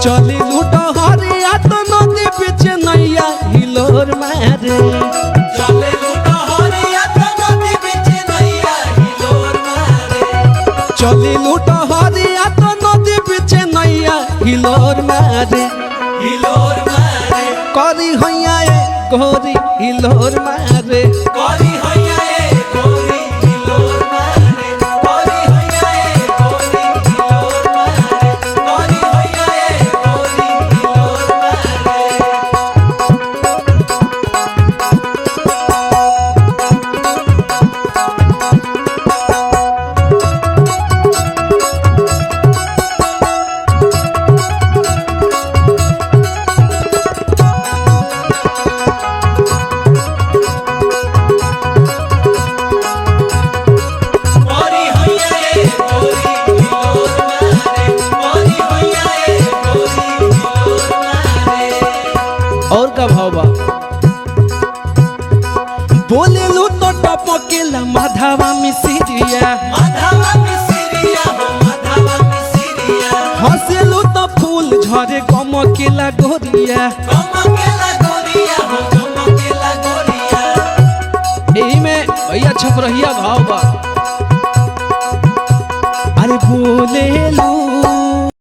चली लूटो हरिया तो नदी पीछे नैया हिलोर मारे चले लूटो हरिया तो नदी पीछे नैया हिलोर मारे चली लूटो हरिया तो नदी पीछे नैया हिलोर मारे करी हैया ए गोरी हिलोर मारे करी हैया ए गोरी हिलोर मारे करी हैया ए गोरी हिलोर मारे करी हैया ए गोरी हिलोर और का भाव बा बोले लू तो टपकेला माधवा मिसिरिया हंसेलू तो फूल झरे गमकेला गोरिया यही में भैया छप रहिया भाव बा अरे बोले लू